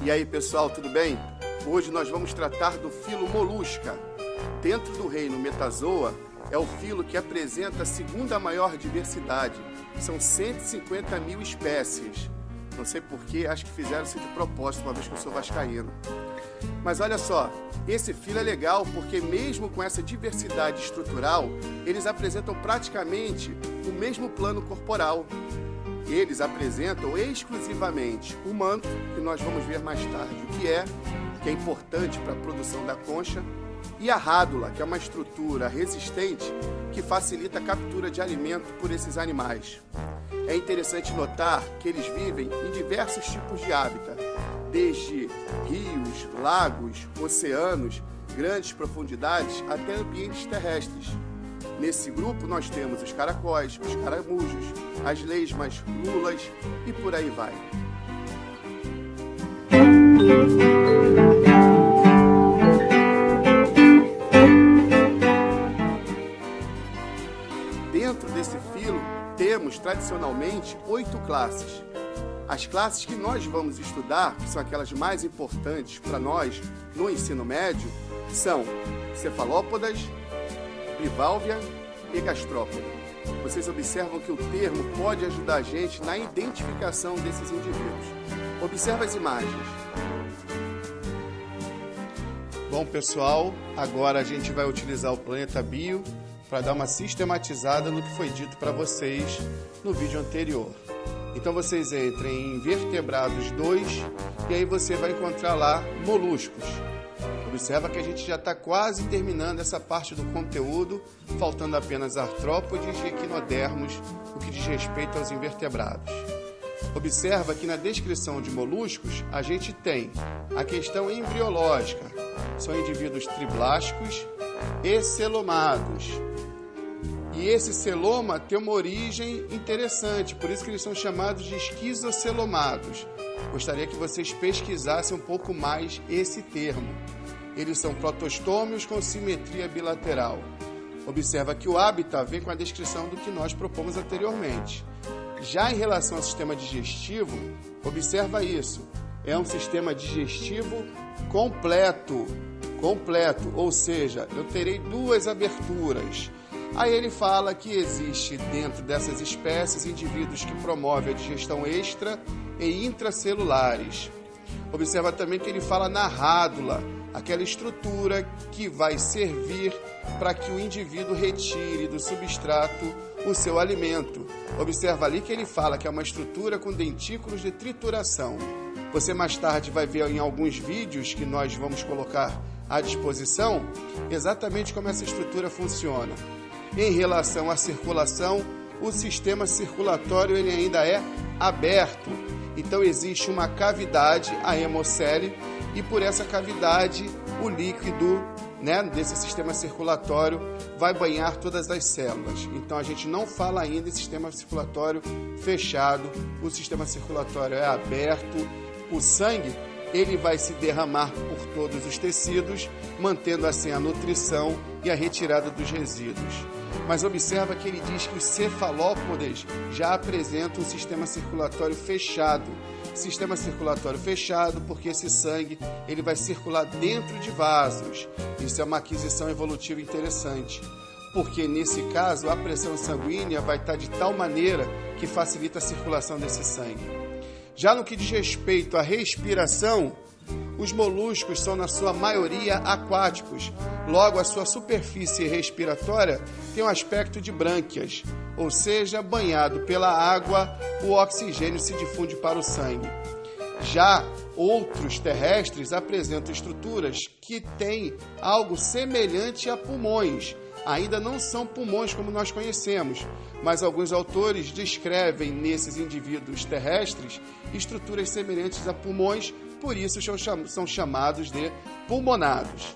E aí pessoal, tudo bem? Hoje nós vamos tratar do filo Molusca. Dentro do reino Metazoa, é o filo que apresenta a segunda maior diversidade. São 150 mil espécies. Não sei porquê, acho que fizeram isso de propósito, uma vez que eu sou vascaíno. Mas olha só, esse filo é legal porque mesmo com essa diversidade estrutural, eles apresentam praticamente o mesmo plano corporal. Eles apresentam exclusivamente o manto, que nós vamos ver mais tarde o que é importante para a produção da concha, e a rádula, que é uma estrutura resistente que facilita a captura de alimento por esses animais. É interessante notar que eles vivem em diversos tipos de hábitat, desde rios, lagos, oceanos, grandes profundidades até ambientes terrestres. Nesse grupo nós temos os caracóis, os caramujos, as lesmas, lulas e por aí vai. Dentro desse filo temos tradicionalmente 8 classes. As classes que nós vamos estudar, que são aquelas mais importantes para nós no ensino médio, são cefalópodas, bivalvia e gastrópoda. Vocês observam que o termo pode ajudar a gente na identificação desses indivíduos. Observa as imagens. Bom, pessoal, agora a gente vai utilizar o Planeta Bio para dar uma sistematizada no que foi dito para vocês no vídeo anterior. Então vocês entrem em Vertebrados 2 e aí você vai encontrar lá moluscos. Observa que a gente já está quase terminando essa parte do conteúdo, faltando apenas artrópodes e equinodermos, o que diz respeito aos invertebrados. Observa que na descrição de moluscos a gente tem a questão embriológica. São indivíduos triblásticos e celomados. E esse celoma tem uma origem interessante, por isso que eles são chamados de esquizocelomados. Gostaria que vocês pesquisassem um pouco mais esse termo. Eles são protostômios com simetria bilateral. Observa que o hábitat vem com a descrição do que nós propomos anteriormente. Já em relação ao sistema digestivo, observa isso. É um sistema digestivo completo, ou seja, eu terei 2 aberturas. Aí ele fala que existe dentro dessas espécies indivíduos que promovem a digestão extra e intracelulares. Observa também que ele fala na rádula, aquela estrutura que vai servir para que o indivíduo retire do substrato o seu alimento. Observa ali que ele fala que é uma estrutura com dentículos de trituração. Você mais tarde vai ver em alguns vídeos que nós vamos colocar à disposição exatamente como essa estrutura funciona. Em relação à circulação, o sistema circulatório ele ainda é aberto. Então existe uma cavidade, a hemocele, e por essa cavidade o líquido, desse sistema circulatório vai banhar todas as células. Então a gente não fala ainda em sistema circulatório fechado, o sistema circulatório é aberto, o sangue ele vai se derramar por todos os tecidos, mantendo assim a nutrição e a retirada dos resíduos. Mas observa que ele diz que os cefalópodes já apresentam um sistema circulatório fechado. Sistema circulatório fechado porque esse sangue ele vai circular dentro de vasos. Isso é uma aquisição evolutiva interessante, porque nesse caso a pressão sanguínea vai estar de tal maneira que facilita a circulação desse sangue. Já no que diz respeito à respiração, os moluscos são na sua maioria aquáticos, logo a sua superfície respiratória tem um aspecto de brânquias, ou seja, banhado pela água, o oxigênio se difunde para o sangue. Já outros terrestres apresentam estruturas que têm algo semelhante a pulmões. Ainda não são pulmões como nós conhecemos, mas alguns autores descrevem nesses indivíduos terrestres estruturas semelhantes a pulmões, por isso são chamados de pulmonados.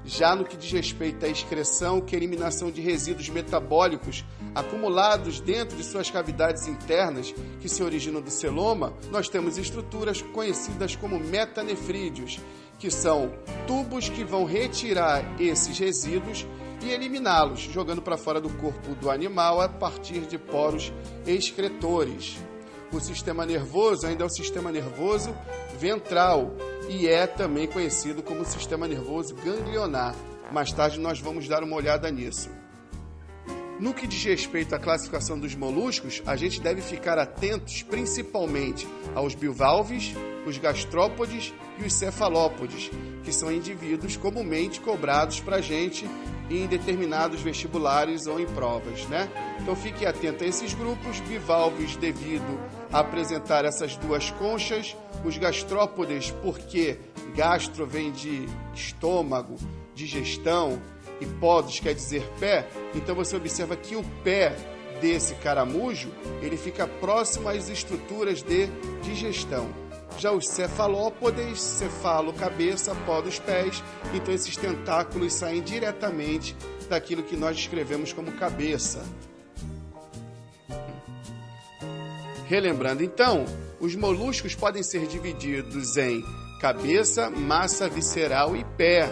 Já no que diz respeito à excreção, que é a eliminação de resíduos metabólicos acumulados dentro de suas cavidades internas, que se originam do celoma, nós temos estruturas conhecidas como metanefrídeos, que são tubos que vão retirar esses resíduos e eliminá-los, jogando para fora do corpo do animal a partir de poros excretores. O sistema nervoso ainda é o sistema nervoso ventral e é também conhecido como sistema nervoso ganglionar. Mais tarde nós vamos dar uma olhada nisso. No que diz respeito à classificação dos moluscos, a gente deve ficar atentos principalmente aos bivalves, os gastrópodes e os cefalópodes, que são indivíduos comumente cobrados para a gente em determinados vestibulares ou em provas, né? Então fique atento a esses grupos. Bivalves devido a apresentar essas duas conchas, os gastrópodes porque gastro vem de estômago, digestão, e podos quer dizer pé, então você observa que o pé desse caramujo, ele fica próximo às estruturas de digestão. Já os cefalópodes, cefalo, cabeça, podos, pés, então esses tentáculos saem diretamente daquilo que nós descrevemos como cabeça. Relembrando então, os moluscos podem ser divididos em cabeça, massa visceral e pé.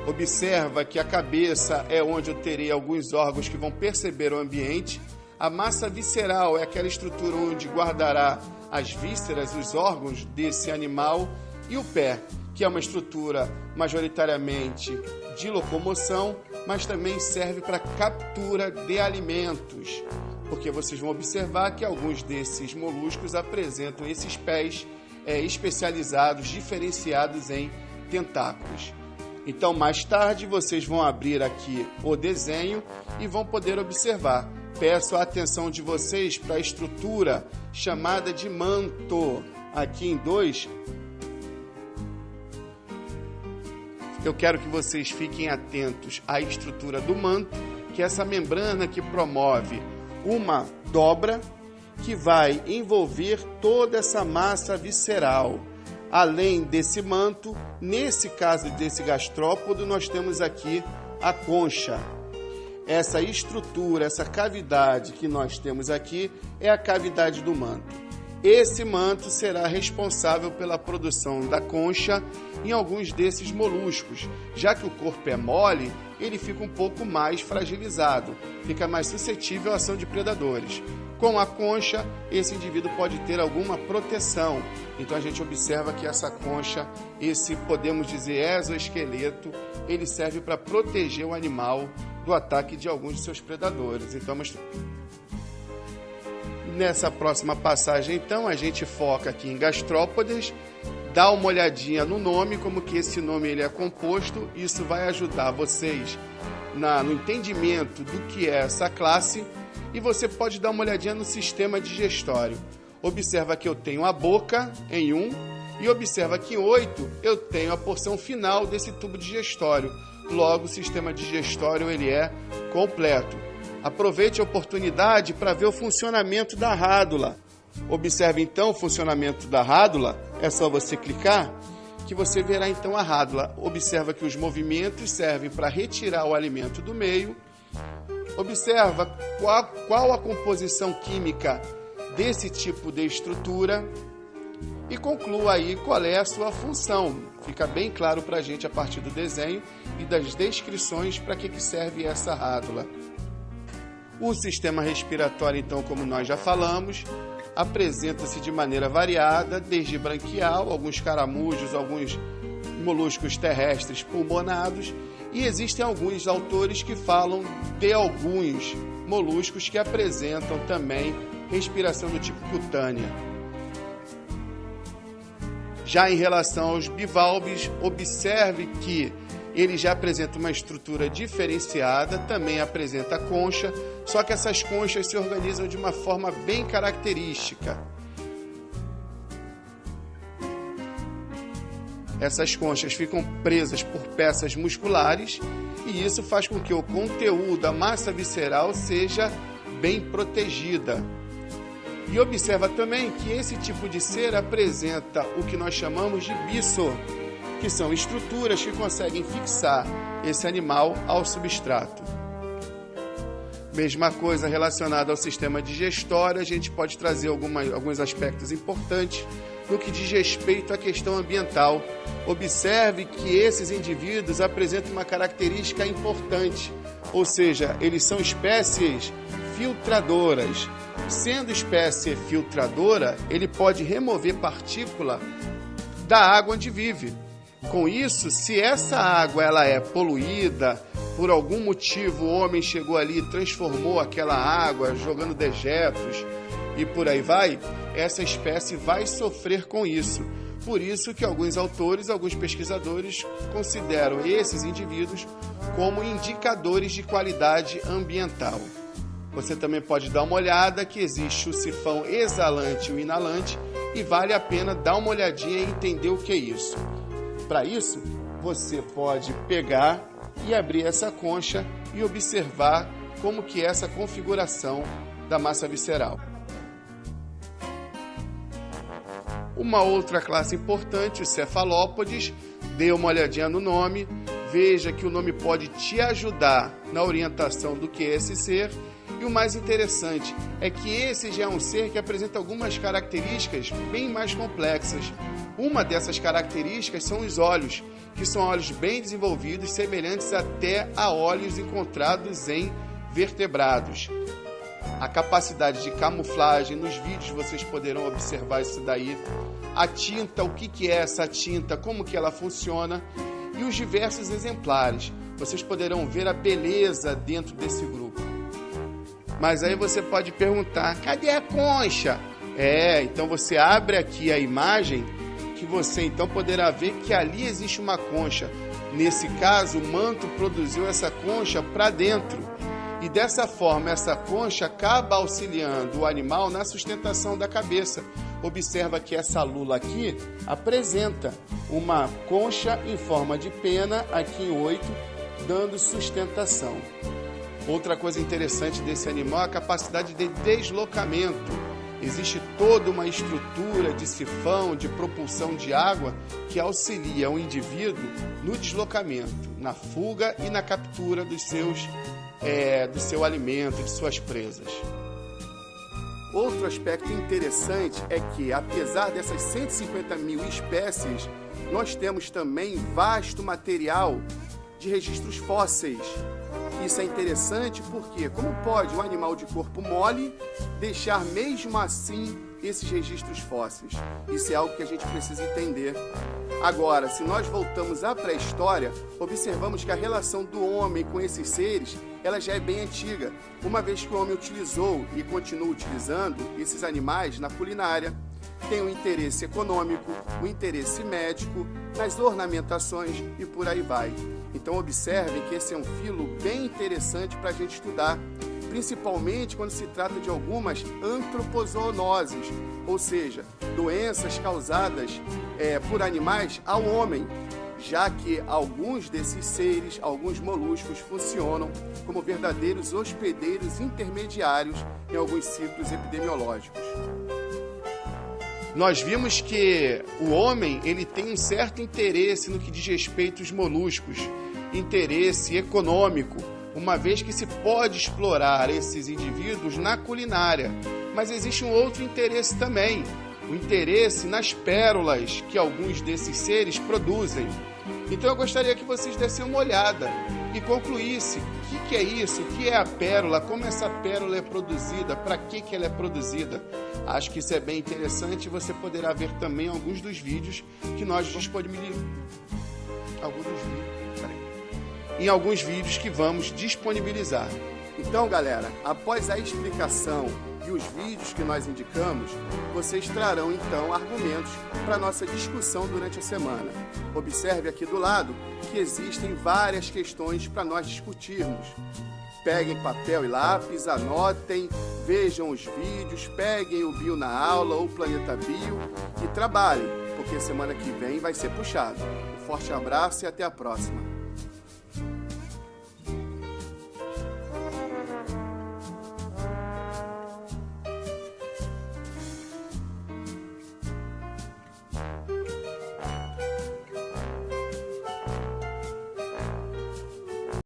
Observa que a cabeça é onde eu terei alguns órgãos que vão perceber o ambiente. A massa visceral é aquela estrutura onde guardará as vísceras, os órgãos desse animal. E o pé, que é uma estrutura majoritariamente de locomoção, mas também serve para captura de alimentos. Porque vocês vão observar que alguns desses moluscos apresentam esses pés especializados, diferenciados em tentáculos. Então, mais tarde, vocês vão abrir aqui o desenho e vão poder observar. Peço a atenção de vocês para a estrutura chamada de manto. Aqui em 2, eu quero que vocês fiquem atentos à estrutura do manto, que é essa membrana que promove uma dobra que vai envolver toda essa massa visceral. Além desse manto, nesse caso desse gastrópodo, nós temos aqui a concha. Essa estrutura, essa cavidade que nós temos aqui é a cavidade do manto. Esse manto será responsável pela produção da concha em alguns desses moluscos. Já que o corpo é mole, ele fica um pouco mais fragilizado, fica mais suscetível à ação de predadores. Com a concha, esse indivíduo pode ter alguma proteção. Então a gente observa que essa concha, esse podemos dizer exoesqueleto, ele serve para proteger o animal do ataque de alguns de seus predadores. Então, nessa próxima passagem, então, a gente foca aqui em gastrópodes, dá uma olhadinha no nome, como que esse nome ele é composto. Isso vai ajudar vocês no entendimento do que é essa classe. E você pode dar uma olhadinha no sistema digestório. Observa que eu tenho a boca em 1 e observa que em 8 eu tenho a porção final desse tubo digestório. Logo, o sistema digestório ele é completo. Aproveite a oportunidade para ver o funcionamento da rádula. Observe então o funcionamento da rádula. É só você clicar que você verá então a rádula. Observa que os movimentos servem para retirar o alimento do meio. Observa qual a composição química desse tipo de estrutura e conclua aí qual é a sua função. Fica bem claro para a gente a partir do desenho e das descrições para que serve essa rádula. O sistema respiratório, então, como nós já falamos, apresenta-se de maneira variada, desde branquial, alguns caramujos, alguns moluscos terrestres pulmonados, e existem alguns autores que falam de alguns moluscos que apresentam também respiração do tipo cutânea. Já em relação aos bivalves, observe que ele já apresenta uma estrutura diferenciada, também apresenta concha, só que essas conchas se organizam de uma forma bem característica. Essas conchas ficam presas por peças musculares e isso faz com que o conteúdo, a massa visceral, seja bem protegida. E observa também que esse tipo de ser apresenta o que nós chamamos de bisso, que são estruturas que conseguem fixar esse animal ao substrato. Mesma coisa relacionada ao sistema digestório, a gente pode trazer alguns aspectos importantes no que diz respeito à questão ambiental. Observe que esses indivíduos apresentam uma característica importante, ou seja, eles são espécies filtradoras. Sendo espécie filtradora, ele pode remover partícula da água onde vive. Com isso, se essa água ela é poluída, por algum motivo o homem chegou ali e transformou aquela água, jogando dejetos e por aí vai, essa espécie vai sofrer com isso. Por isso que alguns autores, alguns pesquisadores consideram esses indivíduos como indicadores de qualidade ambiental. Você também pode dar uma olhada que existe o sifão exalante e o inalante e vale a pena dar uma olhadinha e entender o que é isso. Para isso, você pode pegar e abrir essa concha e observar como que é essa configuração da massa visceral. Uma outra classe importante, os cefalópodes, dê uma olhadinha no nome, veja que o nome pode te ajudar na orientação do que é esse ser. E o mais interessante é que esse já é um ser que apresenta algumas características bem mais complexas. Uma dessas características são os olhos, que são olhos bem desenvolvidos, semelhantes até a olhos encontrados em vertebrados. A capacidade de camuflagem, nos vídeos vocês poderão observar isso daí. A tinta, o que é essa tinta, como que ela funciona e os diversos exemplares. Vocês poderão ver a beleza dentro desse grupo. Mas aí você pode perguntar, cadê a concha? Então você abre aqui a imagem que você então poderá ver que ali existe uma concha. Nesse caso, o manto produziu essa concha para dentro. E dessa forma, essa concha acaba auxiliando o animal na sustentação da cabeça. Observa que essa lula aqui apresenta uma concha em forma de pena, aqui em 8, dando sustentação. Outra coisa interessante desse animal é a capacidade de deslocamento. Existe toda uma estrutura de sifão, de propulsão de água que auxilia o indivíduo no deslocamento, na fuga e na captura do seu alimento, de suas presas. Outro aspecto interessante é que, apesar dessas 150 mil espécies, nós temos também vasto material de registros fósseis. Isso é interessante porque, como pode um animal de corpo mole deixar mesmo assim esses registros fósseis? Isso é algo que a gente precisa entender. Agora, se nós voltamos à pré-história, observamos que a relação do homem com esses seres, ela já é bem antiga, uma vez que o homem utilizou e continua utilizando esses animais na culinária. Tem um interesse econômico, um interesse médico, nas ornamentações e por aí vai. Então observem que esse é um filo bem interessante para a gente estudar, principalmente quando se trata de algumas antropozoonoses, ou seja, doenças causadas por animais ao homem, já que alguns desses seres, alguns moluscos, funcionam como verdadeiros hospedeiros intermediários em alguns ciclos epidemiológicos. Nós vimos que o homem ele tem um certo interesse no que diz respeito aos moluscos, interesse econômico, uma vez que se pode explorar esses indivíduos na culinária. Mas existe um outro interesse também, o interesse nas pérolas que alguns desses seres produzem. Então eu gostaria que vocês dessem uma olhada e concluíssem o que é isso, o que é a pérola, como essa pérola é produzida, para que ela é produzida. Acho que isso é bem interessante e você poderá ver também alguns dos vídeos que nós disponibilizamos. Em alguns vídeos que vamos disponibilizar. Então, galera, após a explicação e os vídeos que nós indicamos, vocês trarão então argumentos para nossa discussão durante a semana. Observe aqui do lado que existem várias questões para nós discutirmos. Peguem papel e lápis, anotem, vejam os vídeos, peguem o Bio na Aula ou o Planeta Bio e trabalhem, porque semana que vem vai ser puxado. Um forte abraço e até a próxima.